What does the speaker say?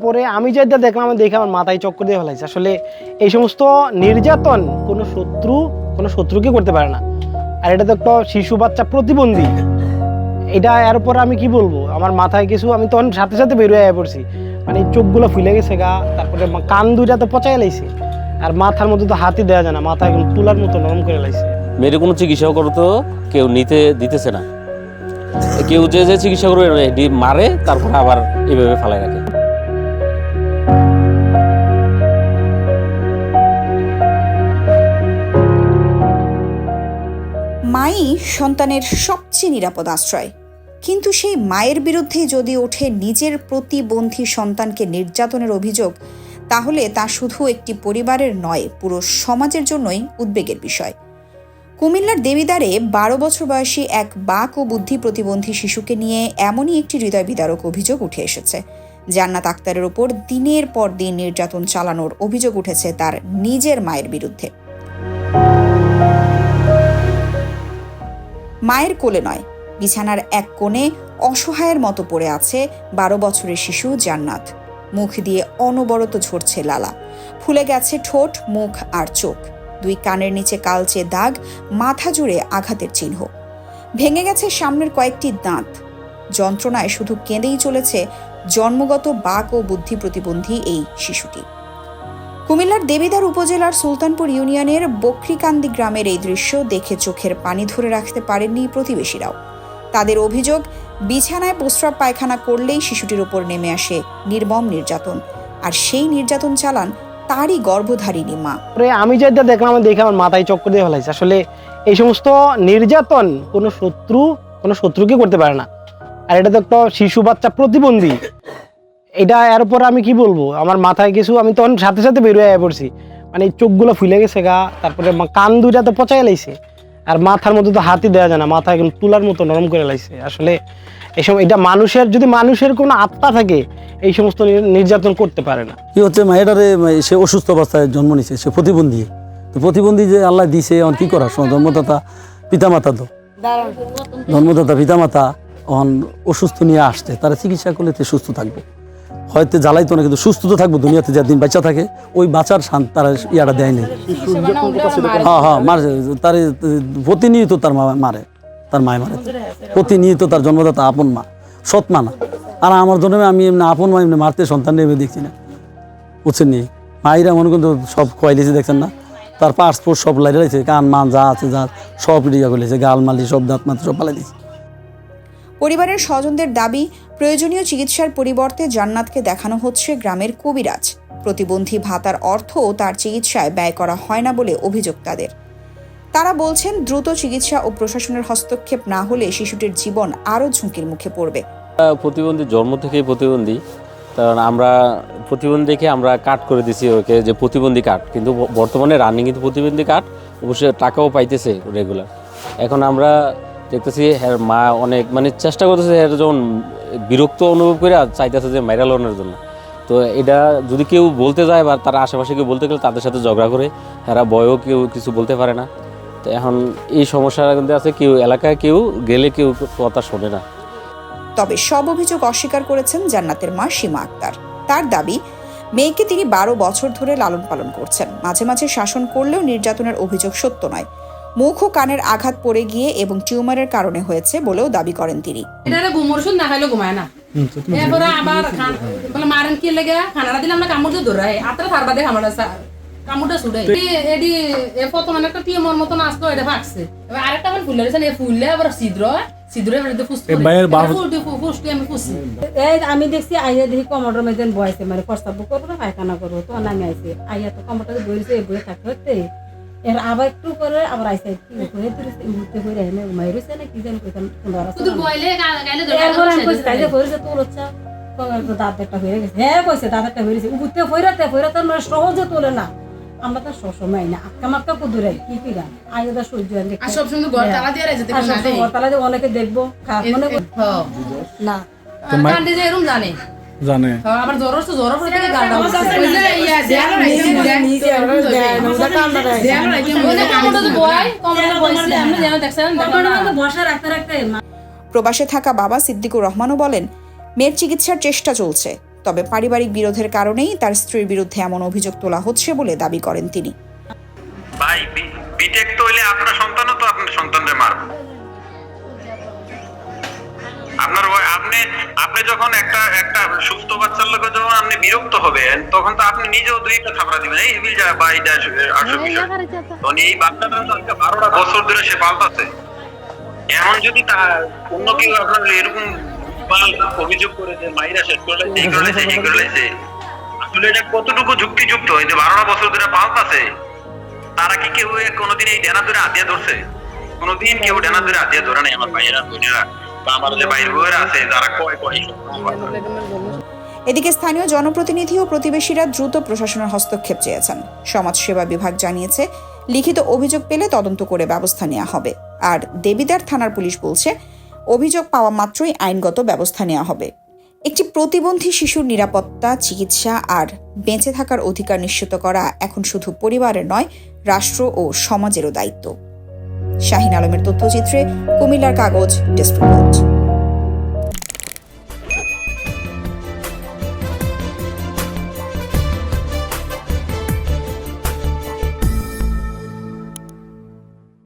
পরে আমি যেটা দেখলাম, দেখে আমার মাথায় চক্কর দিয়ে ফেলাইছে। আসলে এই সমস্ত নির্যাতন কোনো শত্রুকে করতে পারে না। আর এটা তো একটা শিশু বাচ্চা প্রতিবন্ধী, এটা এর পর আমি কি বলবো, আমার মাথায় কিছু, আমি তখন সাথে সাথে বেরোয় পড়ছি, মানে চোখগুলো ফুলে গেছে গা, তারপরে কান দুইটা তো পচাই লাইছে, আর মাথার মধ্যে তো হাতই দেওয়া যায় না, মাথা একদম তুলার মতো নরম করে লাইছে। মেয়ের কোনো চিকিৎসাও করতো কেউ নিতে দিতেছে না, কেউ যে চিকিৎসা করবে মারে, তারপর আবার এইভাবে ফালাই রাখে। মাই সন্তানের সবচেয়ে নিরাপদ আশ্রয়, কিন্তু সেই মায়ের বিরুদ্ধে যদি ওঠে নিজের প্রতিবন্ধী সন্তানকে নির্যাতনের অভিযোগ, তাহলে তা শুধু একটি পরিবারের নয়, পুরো সমাজের জন্যই উদ্বেগের বিষয়। কুমিল্লার দেবিদ্বারে 12 বছর বয়সী এক বাক ও বুদ্ধি প্রতিবন্ধী শিশুকে নিয়ে এমনই একটি হৃদয় বিদারক অভিযোগ উঠে এসেছে। জান্নাত আক্তারের ওপর দিনের পর দিন নির্যাতন চালানোর অভিযোগ উঠেছে তার নিজের মায়ের বিরুদ্ধে। মায়ের কোলে নয়, বিছানার এক কোণে অসহায়ের মতো পড়ে আছে 12 বছরের শিশু জান্নাত। মুখ দিয়ে অনবরত ঝরছে লালা, ফুলে গেছে ঠোঁট, মুখ আর চোখ। 2 কানের নিচে কালচে দাগ, মাথা জুড়ে আঘাতের চিহ্ন, ভেঙে গেছে সামনের কয়েকটি দাঁত। যন্ত্রণায় শুধু কেঁদেই চলেছে জন্মগত বাক ও বুদ্ধি প্রতিবন্ধী এই শিশুটি। কুমিল্লার দেবিদ্বার উপজেলার সুলতানপুর ইউনিয়নের বকরিকান্দি গ্রামের এই দৃশ্য দেখে চোখের পানি ধরে রাখতে পারেননি প্রতিবেশীরাও। তাদের অভিযোগ, বিছানায় প্রস্রাব পায়খানা করলেই শিশুটির ওপর নেমে আসে নির্মম নির্যাতন, আর সেই নির্যাতন চালান তারই গর্ভধারিণী মা। আমি যেটা দেখলাম, দেখে আমার মাথায় চক্কর দিয়ে ফেলাইছে। আসলে এই সমস্ত নির্যাতন কোনো শত্রুকে করতে পারে না। আর এটা তো একটা শিশু বাচ্চা প্রতিবন্ধী, এটা এরপর আমি কি বলবো, আমার মাথায় কিছু, আমি তখন সাথে সাথে বেরোয় পড়ছি, মানে চোখগুলো ফুলে গেছে গা, তারপরে কান দুইটা তো পচাই লাইছে, আর মাথার মধ্যে তো হাতই দেওয়া যায় না, মাথা একদম তুলার মতো নরম করে লাইছে। আসলে এইসব, এটা যদি মানুষের কোনো আত্মা থাকে, এই সমস্ত নির্যাতন করতে পারে না। কি হচ্ছে, মায়েরারে সে অসুস্থ অবস্থায় জন্ম নিছে, সে প্রতিবন্ধী। তো প্রতিবন্ধী যে আল্লাহ দিছে, এখন কি করার সময় জন্মদাতা পিতামাতা এখন অসুস্থ নিয়ে আসছে, তারা চিকিৎসা করলে তো সুস্থ থাকবো, হয়তো জ্বালাইতো না, কিন্তু সুস্থ তো থাকবো। দুনিয়াতে যেদিন বাচ্চা থাকে, ওই বাচ্চার তারা ইয়াটা দেয় নেই। মারে তার প্রতিনিয়ত, তার মায় মারে, প্রতিনিয়ত তার জন্মদাতা আপন মা, সৎ মা না। আর আমার জন্য আমি এমনি আপন মা এমনি মারতে সন্তান নেমে দেখছি না, বুঝছেন নি? মায়েরা মনে কিন্তু সব খোয়াইলেছে, দেখছেন না? তার পাসপোর্ট সব লাইতে লাইছে, কান মান যা আছে যা সব রিয়া করলেছে, গাল মালি সব দাঁত মাত সব পালাই দিয়েছে। পরিবারের স্বজনদের দাবি, প্রয়োজনীয় চিকিৎসার পরিবর্তে জান্নাতকে দেখানো হচ্ছে গ্রামের কবিরাজ। প্রতিবন্ধী ভাতার অর্থও তার চিকিৎসায় ব্যয় করা হয় না বলে অভিযোগ তাদের। তারা বলছেন, দ্রুত চিকিৎসা ও প্রশাসনের হস্তক্ষেপ না হলে শিশুটির জীবন আরও ঝুঁকির মুখে পড়বে। প্রতিবন্ধী জন্ম থেকেই প্রতিবন্ধী, কারণ আমরা প্রতিবন্ধী দেখে আমরা কার্ড করে দিছি ওকে, যে প্রতিবন্ধী কার্ড, কিন্তু বর্তমানে রানিং কিন্তু প্রতিবন্ধী কার্ড, অবশ্যই টাকাও পাইতেছে রেগুলার। এখন আমরা দেখতেছি হ্যাঁ মা অনেক মানে চেষ্টা করতেছে, যখন বিরক্ত অনুভব করে চাইতেছে যে মাইরা লোনের জন্য। তো এটা যদি কেউ বলতে যায় বা তারা আশেপাশে কেউ বলতে গেলে তাদের সাথে ঝগড়া করে, এরা বয়ও কেউ কিছু বলতে পারে না। তো এখন এই সমস্যাটা কিন্তু আছে, কেউ এলাকায় কেউ গেলে কেউ কথা শোনে না। তবে সব অভিযোগ অস্বীকার করেছেন জান্নাতের মা সীমা আক্তার। তার দাবি, মেয়েকে তিনি 12 বছর ধরে লালন পালন করছেন, মাঝে মাঝে শাসন করলেও নির্যাতনের অভিযোগ সত্য নয়। মুখ ও কানের আঘাত পড়ে গিয়ে এবং টিউমারের কারণে হয়েছে বলেও দাবি করেন তিনি। কামুটা ছুড়ে এডি এ প্রথমে একটা টিউমার মতন আসলো, এটা ভাগছে, এবার আরেকটা মান ফুললে এ ফুললে আবার ছিদ্রের মধ্যে ফুসতে আমি ফুসছি। এই আমি দেখছি আইয়া দেখি কমোডর মধ্যে বয়সে মানে প্রস্তাব করবো না পায়খানা করবো, তো নামে আইসে আইয়া তো কমোডটা বইছে, বইয়ে থাকতে হতে এর আবার একটু করে আবার আইসে হয়ে উঠতে করে এনে মাইরছে না কি জানি কইতাম শুধু বইলে গালে এরপর আমি কইছি তাই যে কইছে তোর হচ্ছে দাঁত একটা হয়ে গেছে। হ্যাঁ কইছে দাঁত একটা হয়ে গেছে, উঠতে ফইরাতে মানে সহজে তোলে না। আমরা তো সবসময় না আক্কা মাক্কা কুদুরে কি কি গান আইদা সহ্য আর সব সময় ঘর তালা দিয়ে রাখতে পারে না, ঘর তালা দিয়ে অনেকে দেখবো মনে না কান্দি যে এরকম জানে আবার জ্বর হচ্ছে, জ্বর পড়ে থেকে গাল ওই যে ইয়া দেয়াল রাখি প্রবাসে থাকা বাবা সিদ্দিকুর রহমানও বলেন, মেয়ের চিকিৎসার চেষ্টা চলছে, তবে পারিবারিক বিরোধের কারণেই তার স্ত্রীর বিরুদ্ধে এমন অভিযোগ তোলা হচ্ছে বলে দাবি করেন তিনি। ভাই বিটেক তো হইলে আপনার সন্তানও তো আপনার সন্তানরে মারবে। আপনি যখন একটা সুস্থ বাচ্চার লোক যখন আপনি বিরক্ত হবেন তখন তো আপনি নিজেও দুইটা থাপড়া দিবেন, এই বিল যা বা এটা 800 বিষয়। তখন এই বাচ্চাটা 12টা বছর ধরে সে পাল্টাছে। এখন যদি তা অন্য কেউ আপনার এরকম অভিযোগ করে যে মাইরা শেষ করে লাইছে, এই করে লাইছে, এই করে লাইছে, আসলে এটা কতটুকু যুক্তিযুক্ত? এই যে 12টা বছর ধরে পাল্টাছে, তারা কি কেউ কোনোদিন এই ডেনা ধরে হাতিয়া ধরছে? কোনোদিন কেউ ডেনা ধরে হাতিয়া ধরে নাই। আমার ভাইয়েরা বোনেরা বা আমার যে বাইর বউয়েরা আছে তারা কয় এদিকে স্থানীয় জনপ্রতিনিধি ও প্রতিবেশীরা দ্রুত প্রশাসনের হস্তক্ষেপ চেয়েছেন। সমাজসেবা বিভাগ জানিয়েছে, লিখিত অভিযোগ পেলে তদন্ত করে ব্যবস্থা নেওয়া হবে। আর দেবিদ্বার থানার পুলিশ বলছে, অভিযোগ পাওয়া মাত্রই আইনগত ব্যবস্থা নেওয়া হবে। একটি প্রতিবন্ধী শিশুর নিরাপত্তা, চিকিৎসা আর বেঁচে থাকার অধিকার নিশ্চিত করা এখন শুধু পরিবারের নয়, রাষ্ট্র ও সমাজেরও দায়িত্ব। শাহিন আলমের তথ্যচিত্রে কুমিল্লার কাগজ, ডেস্ক রিপোর্ট।